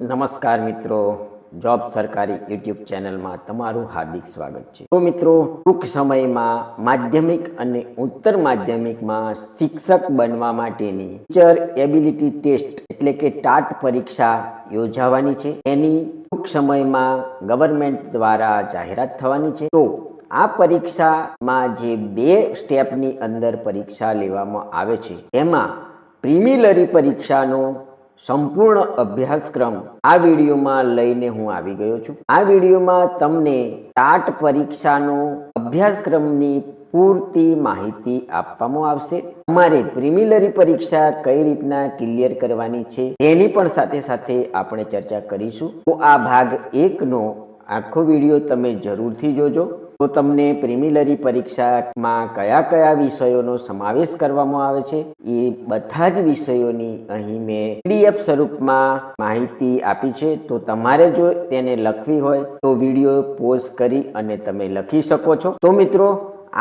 નમસ્કાર મિત્રો, જોબ સરકારી યુટ્યુબ ચેનલમાં તમારું હાર્દિક સ્વાગત છે। તો મિત્રો, ટૂંક સમયમાં માધ્યમિક અને ઉત્તર માધ્યમિકમાં શિક્ષક બનવા માટેની ટીચર એબિલિટી ટેસ્ટ એટલે કે ટાટ પરીક્ષા યોજાવાની છે। એની ટૂંક સમયમાં ગવર્મેન્ટ દ્વારા જાહેરાત થવાની છે। તો આ પરીક્ષામાં જે 2 સ્ટેપની અંદર પરીક્ષા લેવામાં આવે છે, એમાં પ્રિલિમિનરી પરીક્ષાનો સંપૂર્ણ અભ્યાસક્રમ આ વિડીયોમાં લઈને હું આવી ગયો છું। આ વિડીયોમાં તમને ટાટ પરીક્ષાનો અભ્યાસક્રમની પૂરતી માહિતી આપવામાં આવશે। તમારે પ્રિલિમિનરી પરીક્ષા કઈ રીતના ક્લિયર કરવાની છે તેની પણ સાથે સાથે આપણે ચર્ચા કરીશું। તો આ ભાગ 1 નો આખો વિડીયો તમે જરૂરથી જોજો। તો તમને પ્રિલિમિનરી પરીક્ષામાં કયા કયા વિષયોનો સમાવેશ કરવામાં આવે છે એ બધા જ વિષયોની અહીં મેં PDF સ્વરૂપમાં માહિતી આપી છે। તો તમારે જો તેને લખવી હોય તો વિડીયો પોઝ કરી અને તમે લખી શકો છો। તો મિત્રો,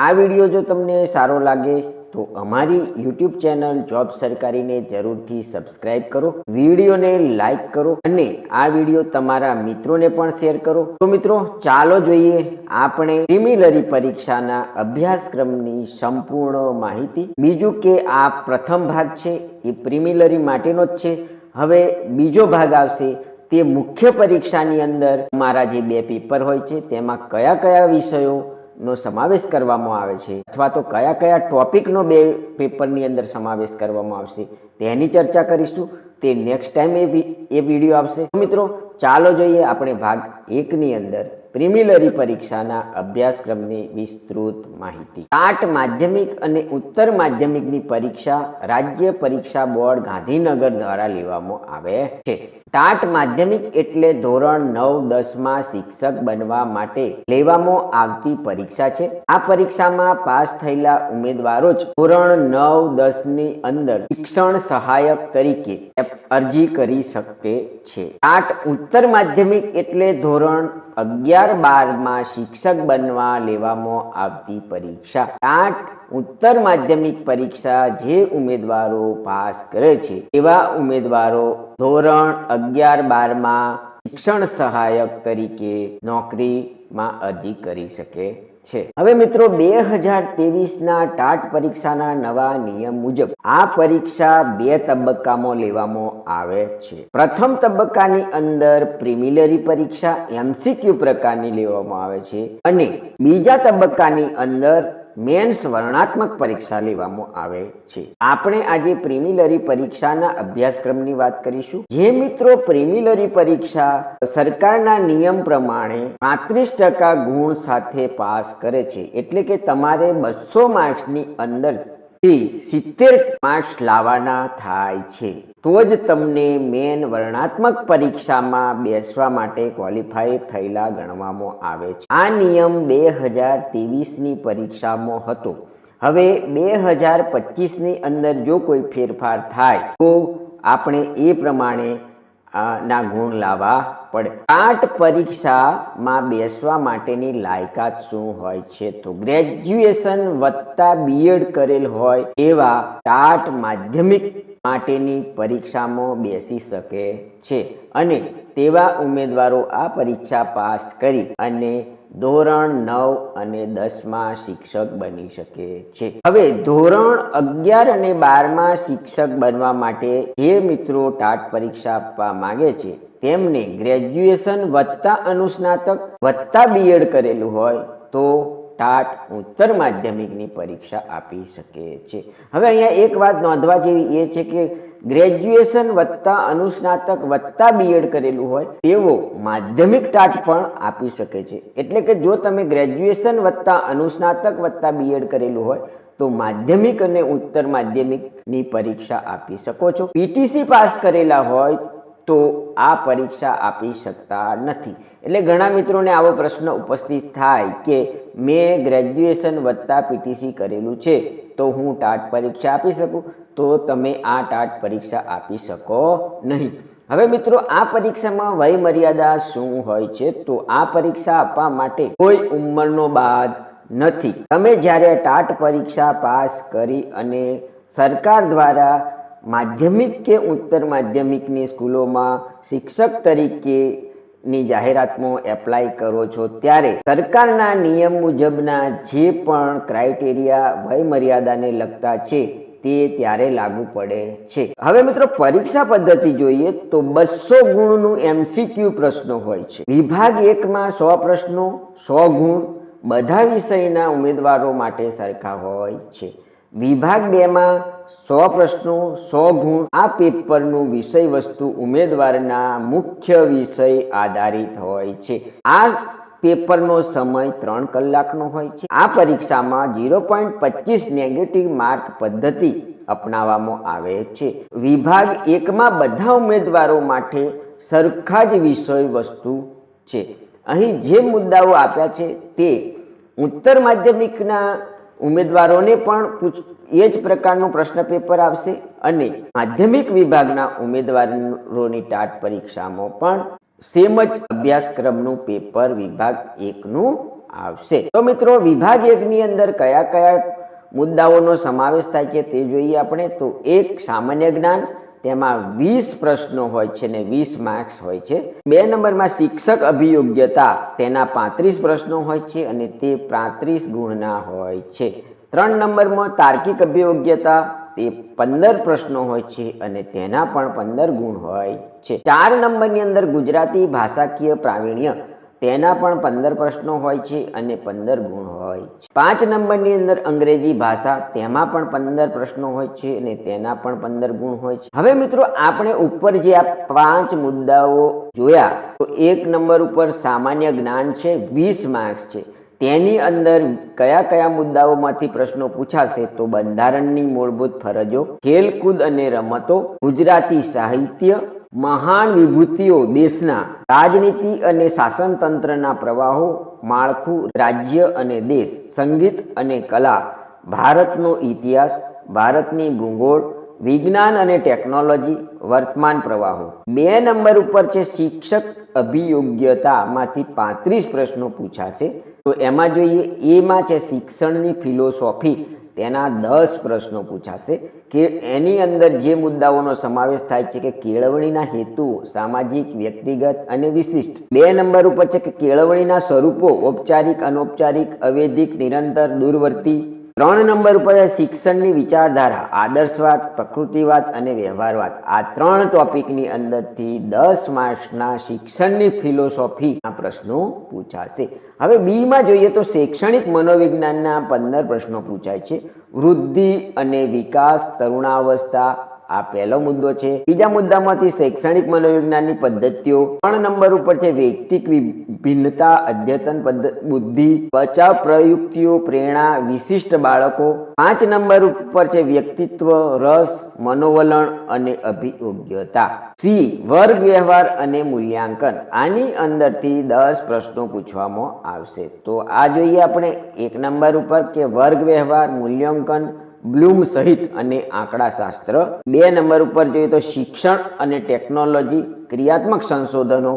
આ વિડીયો જો તમને સારો લાગે તો અમારી YouTube ચેનલ જોબ સરકારીને જરૂરથી સબસ્ક્રાઇબ કરો, વિડીયોને લાઈક કરો અને આ વિડીયો તમારા મિત્રોને પણ શેર કરો। તો મિત્રો, ચાલો જોઈએ આપણે પ્રિલિમિનરી પરીક્ષાના અભ્યાસક્રમની સંપૂર્ણ માહિતી। બીજું કે આ પ્રથમ ભાગ છે એ પ્રિલિમિનરી માટેનો જ છે। હવે બીજો ભાગ આવશે, તે મુખ્ય પરીક્ષાની અંદર તમારા જે 2 પેપર હોય છે તેમાં કયા કયા વિષયો નો સમાવેશ કરવામાં આવે છે અથવા તો કયા કયા ટોપિકનો 2 પેપરની અંદર સમાવેશ કરવામાં આવશે તેની ચર્ચા કરીશું। તે નેક્સ્ટ ટાઈમ એ વિડીયો આવશે। મિત્રો, ચાલો જોઈએ આપણે ભાગ 1 ની અંદર પ્રિલિમિનરી પરીક્ષાના અભ્યાસક્રમની વિસ્તૃત માહિતી। ટાટ માધ્યમિક અને ઉત્તર માધ્યમિકની પરીક્ષા રાજ્ય પરીક્ષા બોર્ડ ગાંધીનગર દ્વારા લેવામાં આવે છે। ટાટ માધ્યમિક એટલે ધોરણ 9-10માં શિક્ષક બનવા માટે લેવામાં આવતી પરીક્ષા છે। આ પરીક્ષામાં પાસ થયેલા ઉમેદવારો જ ધોરણ 9-10 ની અંદર શિક્ષણ સહાયક તરીકે અરજી કરી શકે છે। ટાટ ઉત્તર માધ્યમિક એટલે ધોરણ 11-12માં શિક્ષક બનવા લેવામાં આવતી પરીક્ષા। ટાટ ઉત્તર માધ્યમિક પરીક્ષા જે ઉમેદવારો પાસ કરે છે એવા ઉમેદવારો ધોરણ 11-12માં શિક્ષણ સહાયક તરીકે નોકરીમાં અરજી કરી શકે છે। હવે મિત્રો, 2023ના ટાટ પરીક્ષાના નવા નિયમ મુજબ આ પરીક્ષા 2 તબક્કામાં લેવામાં આવે છે। પ્રથમ તબક્કાની અંદર પ્રિલિમિનરી પરીક્ષા MCQ પ્રકારની લેવામાં આવે છે અને બીજા તબક્કાની અંદર મેન્સ વર્ણનાત્મક પરીક્ષા લેવામાં આવે છે। આપણે આજે પ્રિલિમિનરી પરીક્ષાના અભ્યાસક્રમની વાત કરીશું। જે મિત્રો પ્રિલિમિનરી પરીક્ષા સરકારના નિયમ પ્રમાણે 35% ગુણ સાથે પાસ કરે છે, એટલે કે તમારે 200 માર્ક્સની અંદર 70 માર્ક્સ લાવવાના થાય છે, તો જ તમને મેન વર્ણનાત્મક પરીક્ષામાં બેસવા માટે ક્વોલિફાય થયેલા ગણવામાં આવે છે। આ નિયમ 2023ની પરીક્ષામાં હતો। હવે 2025ની અંદર જો કોઈ ફેરફાર થાય તો આપણે એ પ્રમાણે ના ગુણ લાવવા પડે। ટાટ પરીક્ષામાં બેસવા માટેની લાયકાત શું હોય છે? તો ગ્રેજ્યુએશન વત્તા BEd કરેલ હોય એવા ટાટ માધ્યમિક માટેની પરીક્ષામાં બેસી શકે છે અને તેવા ઉમેદવારો આ પરીક્ષા પાસ કરી અને ધોરણ 9 અને 10માં શિક્ષક બની શકે છે। હવે ધોરણ 11 અને 12માં શિક્ષક બનવા માટે જે મિત્રો ટાટ પરીક્ષા આપવા માંગે છે તેમને ગ્રેજ્યુએશન વત્તા અનુસ્નાતક વત્તા BEd કરેલું હોય તો ટાટ ઉત્તર માધ્યમિકની પરીક્ષા આપી શકે છે। હવે અહીંયા એક વાત નોંધવા જેવી એ છે કે ગ્રેજ્યુએશન વત્તા અનુસ્નાતક વત્તા BEd કરેલું હોય તેવો માધ્યમિક ટાટ પણ આપી શકે છે। એટલે કે જો તમે ગ્રેજ્યુએશન વત્તા અનુસ્નાતક વત્તા BEd કરેલું હોય તો માધ્યમિક અને ઉત્તર માધ્યમિકની પરીક્ષા આપી શકો છો। PTC પાસ કરેલા હોય તો આ પરીક્ષા આપી શકતા નથી। એટલે ઘણા મિત્રોને આવો પ્રશ્ન ઉપસ્થિત થાય કે મેં ગ્રેજ્યુએશન વત્તા PTC કરેલું છે તો હું ટાટ પરીક્ષા આપી શકું? તો તમે આ ટાટ પરીક્ષા આપી શકો નહીં। હવે મિત્રો, આ પરીક્ષામાં વય મર્યાદા શું હોય છે? તો આ પરીક્ષા આપવા માટે કોઈ ઉંમરનો બાદ નથી। તમે જ્યારે ટાટ પરીક્ષા પાસ કરી અને સરકાર દ્વારા માધ્યમિક કે ઉત્તર માધ્યમિકની સ્કૂલોમાં શિક્ષક તરીકેની જાહેરાતમાં એપ્લાય કરો છો ત્યારે સરકારના નિયમ મુજબના જે પણ ક્રાઇટેરિયા વય મર્યાદાને લગતા છે તે ત્યારે લાગુ પડે છે. હવે મિત્રો પરીક્ષા પદ્ધતિ જોઈએ તો 200 ગુણનું MCQ પ્રશ્નો હોય છે. વિભાગ 1માં 100 પ્રશ્નો 100 ગુણ બધા વિષયના ઉમેદવારો માટે સરખા હોય છે. વિભાગ 2માં 100 પ્રશ્નો 100 ગુણ. આ પેપરનું વિષય વસ્તુ ઉમેદવારના મુખ્ય વિષય આધારિત હોય છે. આ પેપરનો સમય 3 કલાકનો હોય છે. આ પરીક્ષામાં 0.25 નેગેટિવ માર્ક પદ્ધતિ અપનાવવામાં આવે છે. વિભાગ 1માં બધા ઉમેદવારો માટે સરખા જ વિષય વસ્તુ છે. અહીં જે મુદ્દાઓ આપ્યા છે તે ઉત્તર માધ્યમિકના ઉમેદવારોને પણ એ જ પ્રકારનું પ્રશ્ન પેપર આવશે અને માધ્યમિક વિભાગના ઉમેદવારોની ટાટ પરીક્ષામાં પણ સેમ જ અભ્યાસક્રમનું પેપર વિભાગ 1નું આવશે. તો મિત્રો વિભાગ 1ની અંદર કયા કયા મુદ્દાઓનો સમાવેશ થાય છે તે જોઈએ આપણે. તો એક સામાન્ય જ્ઞાન, તેમાં 20 પ્રશ્નો હોય છે ને 20 માર્ક્સ હોય છે. 2 નંબરમાં શિક્ષક અભિયોગ્યતા, તેના 35 પ્રશ્નો હોય છે અને તે 35 ગુણના હોય છે. 3 નંબરમાં તાર્કિક અભિયોગ્યતા, તે 15 પ્રશ્નો હોય છે અને તેના પણ 15 ગુણ હોય છે. 4 નંબરની અંદર ગુજરાતી ભાષાકીય પ્રાવીણ્ય, તેના પણ 15 પ્રશ્નો હોય છે અને 15 ગુણ હોય છે. 5 નંબરની અંદર અંગ્રેજી ભાષા, તેમાં પણ 15 પ્રશ્નો હોય છે અને તેના પણ 15 ગુણ હોય છે. હવે મિત્રો આપણે ઉપર જે આ 5 મુદ્દાઓ જોયા, તો 1 નંબર ઉપર સામાન્ય જ્ઞાન છે, 20 માર્ક્સ છે. તેની અંદર કયા કયા મુદ્દાઓમાંથી પ્રશ્નો પૂછાશે? તો બંધારણની મૂળભૂત ફરજો, ખેલકૂદ અને રમતો, ગુજરાતી સાહિત્ય, મહાન વિભૂતિઓ દેશના, રાજનીતિ અને શાસનતંત્રના પ્રવાહો, માળખું, રાજ્ય અને દેશ, સંગીત અને કલા, ભારતનો ઇતિહાસ, ભારતની ભૂગોળ, વિજ્ઞાન અને ટેકનોલોજી, વર્તમાન પ્રવાહો. 2 નંબર ઉપર છે શિક્ષક અભિયોગ્યતામાંથી 35 પ્રશ્નો પૂછાશે. તો એમાં જોઈએ, એમાં છે શિક્ષણની ફિલોસોફી, તેના 10 પ્રશ્નો પૂછાશે. કે એની અંદર જે મુદ્દાઓનો સમાવેશ થાય છે કે કેળવણીના હેતુઓ, સામાજિક, વ્યક્તિગત અને વિશિષ્ટ. 2 નંબર ઉપર છે કે કેળવણીના સ્વરૂપો, ઔપચારિક, અનૌપચારિક, અવૈધિક, નિરંતર, દૂરવર્તી. 3 નંબર ઉપર શિક્ષણની વિચારધારા, આદર્શવાદ, પ્રકૃતિવાદ અને વ્યવહારવાદ. આ 3 ટોપિકની અંદરથી 10 માર્ક્સના શિક્ષણની ફિલોસોફીના પ્રશ્નો પૂછાશે. હવે બીમાં જોઈએ તો શૈક્ષણિક મનોવિજ્ઞાનના 15 પ્રશ્નો પૂછાય છે. વૃદ્ધિ અને વિકાસ, તરુણાવસ્થા, આ પહેલો મુદ્દો છે. બીજા મુદ્દામાંથી શૈક્ષણિક મનોવિજ્ઞાનની પદ્ધતિઓ. 3 નંબર ઉપર છે વૈયક્તિક ભિન્નતા, અદ્યતન બુદ્ધિ, બચાવ પ્રયુક્તિઓ, પ્રેરણા, વિશિષ્ટ બાળકો. 5 નંબર ઉપર છે વ્યક્તિત્વ, રસ, મનોવલણ અને અભિયોગ્યતા. સી વર્ગ વ્યવહાર અને મૂલ્યાંકન. આની અંદરથી 10 પ્રશ્નો પૂછવામાં આવશે. તો આ જોઈએ આપણે 1 નંબર ઉપર કે વર્ગ વ્યવહાર, મૂલ્યાંકન, બ્લૂમ સહિત અને આંકડાશાસ્ત્ર. 2 નંબર ઉપર જોઈએ તો શિક્ષણ અને ટેકનોલોજી, ક્રિયાત્મક સંશોધનો.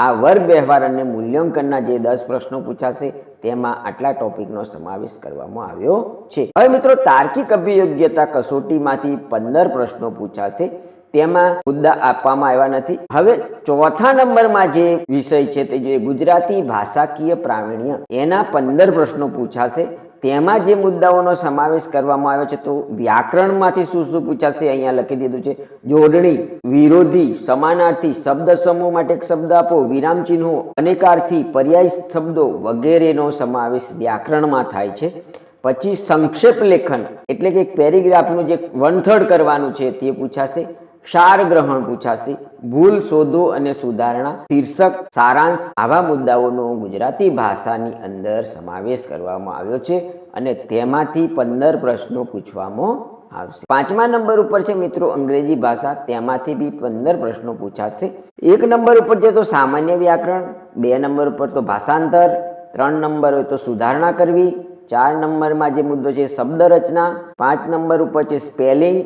આ વર્ગ વ્યવહાર અને મૂલ્યાંકનના જે 10 પ્રશ્નો પૂછાશે તેમાં આટલા ટોપિકનો સમાવેશ કરવામાં આવ્યો છે. હવે મિત્રો તાર્કિક અભિયોગ્યતા કસોટીમાંથી 15 પ્રશ્નો પૂછાશે. તેમાં મુદ્દા આપવામાં આવ્યા નથી. હવે 4થા નંબરમાં જે વિષય છે તે જોઈએ ગુજરાતી ભાષાકીય પ્રાવીણ્ય, એના 15 પ્રશ્નો પૂછાશે. તેમાં જે મુદ્દાઓનો સમાવેશ કરવામાં આવ્યો છે તો વ્યાકરણમાંથી શું શું પૂછાશે અહીંયા લખી દીધું છે. જોડણી, વિરોધી, સમાનાર્થી, શબ્દ સમૂહ માટે એક શબ્દ આપો, વિરામ ચિહ્નો, અનેકાર્થી, પર્યાય શબ્દો વગેરેનો સમાવેશ વ્યાકરણમાં થાય છે. પછી સંક્ષેપ લેખન એટલે કે એક પેરેગ્રાફનું જે 1/3 કરવાનું છે તે પૂછાશે. ક્ષાર ગ્રહણ પૂછાશે. ભૂલ શોધો અને સુધારણા, શીર્ષક, સારાંશ. આવા મુદ્દાઓનો ગુજરાતી ભાષાની અંદર સમાવેશ કરવામાં આવ્યો છે અને તેમાંથી 15 પ્રશ્નો પૂછવામાં આવશે. 5મા નંબર ઉપર છે મિત્રો અંગ્રેજી ભાષા, તેમાંથી બી 15 પ્રશ્નો પૂછાશે. 1 નંબર ઉપર છે તો સામાન્ય વ્યાકરણ, 2 નંબર ઉપર તો ભાષાંતર, 3 નંબર હોય તો સુધારણા કરવી, 4 નંબરમાં જે મુદ્દો છે શબ્દ રચના, 5 નંબર ઉપર છે સ્પેલિંગ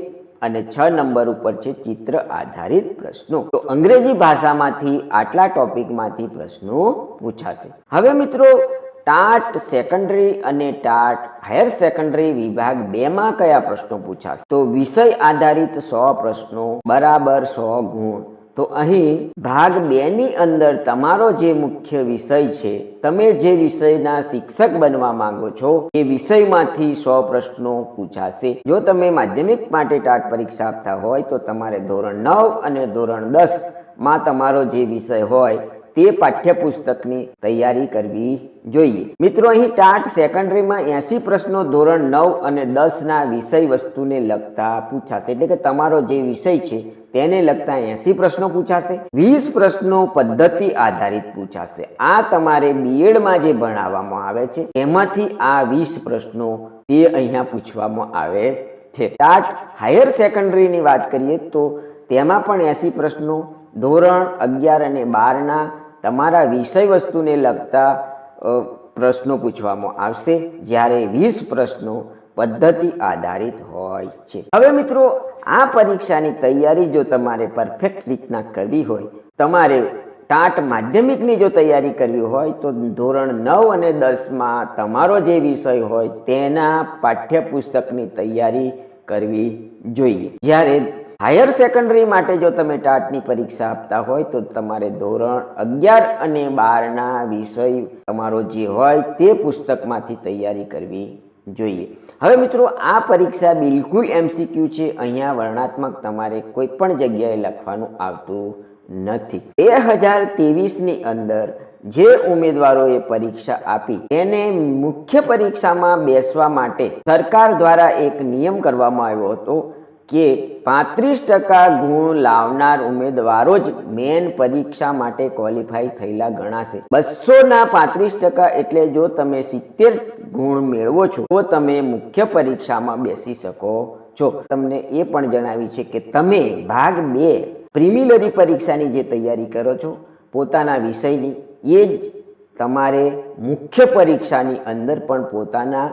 અને 6 નંબર ઉપર છે ચિત્ર આધારિત પ્રશ્નો. તો અંગ્રેજી ભાષામાંથી આટલા ટોપિકમાંથી પ્રશ્નો પૂછાશે. હવે મિત્રો ટાટ સેકન્ડરી અને ટાટ હાયર સેકન્ડરી વિભાગ 2 માં કયા પ્રશ્નો પૂછાશે? તો વિષય આધારિત 100 પ્રશ્નો બરાબર 100 ગુણ. તો અહીં ભાગ 2 ની અંદર તમારો જે મુખ્ય વિષય છે, તમે જે વિષયના શિક્ષક બનવા માંગો છો એ વિષયમાંથી 100 પ્રશ્નો પૂછાશે. જો તમે માધ્યમિક માટે ટાટ પરીક્ષા આપતા હોય તો તમારે ધોરણ 9 અને ધોરણ 10 માં તમારો જે વિષય હોય તે પાઠ્યપુસ્તકની તૈયારી કરવી જોઈએ. મિત્રો, અહીં ટાટ સેકન્ડરીમાં 80 પ્રશ્નો ધોરણ 9 અને 10 ના વિષય વસ્તુને લગતા પૂછાશે. એટલે કે તમારો જે વિષય છે તેને લગતા 80 પ્રશ્નો પૂછાશે. 20 પ્રશ્નો પદ્ધતિ આધારિત પૂછાશે. આ તમારે બીએડમાં જે ભણાવવામાં આવે છે એમાંથી આ 20 પ્રશ્નો તે અહીંયા પૂછવામાં આવે છે. ટાટ હાયર સેકન્ડરીની વાત કરીએ તો તેમાં પણ 80 પ્રશ્નો ધોરણ 11 અને 12 ના તમારા વિષય વસ્તુને લગતા પ્રશ્નો પૂછવામાં આવશે, જ્યારે 20 પ્રશ્નો પદ્ધતિ આધારિત હોય છે. હવે મિત્રો, આ પરીક્ષાની તૈયારી જો તમારે પરફેક્ટ રીતના કરવી હોય, તમારે ટાટ માધ્યમિકની જો તૈયારી કરવી હોય તો ધોરણ 9 અને 10 માં તમારો જે વિષય હોય તેના પાઠ્યપુસ્તકની તૈયારી કરવી જોઈએ. જ્યારે હાયર સેકન્ડરી માટે જો તમે ટાટની પરીક્ષા આપતા હોય તો તમારે ધોરણ 11 અને 12 ના વિષય તમારો જે હોય તે પુસ્તકમાંથી તૈયારી કરવી જોઈએ. હવે મિત્રો, આ પરીક્ષા બિલકુલ MCQ છે. અહીંયા વર્ણનાત્મક તમારે કોઈ પણ જગ્યાએ લખવાનું આવતું નથી. 2023ની અંદર જે ઉમેદવારોએ પરીક્ષા આપી તેને મુખ્ય પરીક્ષામાં બેસવા માટે સરકાર દ્વારા એક નિયમ કરવામાં આવ્યો હતો કે 35% ગુણ લાવનાર ઉમેદવારો જ મેન પરીક્ષા માટે ક્વોલિફાય થયેલા ગણાશે. 200 ના 35% એટલે જો તમે 70 ગુણ મેળવો છો તો તમે મુખ્ય પરીક્ષામાં બેસી શકો છો. તમને એ પણ જણાવી છે કે તમે ભાગ 2 પ્રિલિમિનરી પરીક્ષાની જે તૈયારી કરો છો પોતાના વિષયની, એ જ તમારે મુખ્ય પરીક્ષાની અંદર પણ પોતાના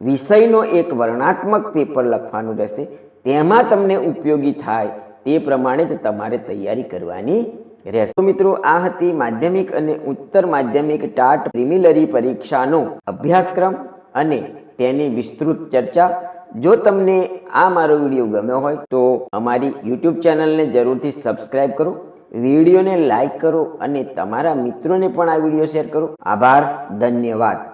વિષયનો એક વર્ણનાત્મક પેપર લખવાનું રહેશે. તેમાં તમને ઉપયોગી થાય તે પ્રમાણે જ તમારે તૈયારી કરવાની રહેશે. તો મિત્રો, આ હતી માધ્યમિક અને ઉત્તર માધ્યમિક ટાટ પ્રિલિમિનરી પરીક્ષાનો અભ્યાસક્રમ અને તેની વિસ્તૃત ચર્ચા. જો તમને આ મારો વિડીયો ગમ્યો હોય તો અમારી YouTube ચેનલને જરૂરથી સબસ્ક્રાઈબ કરો, વિડીયોને લાઈક કરો અને તમારા મિત્રોને પણ આ વિડીયો શેર કરો. આભાર, ધન્યવાદ.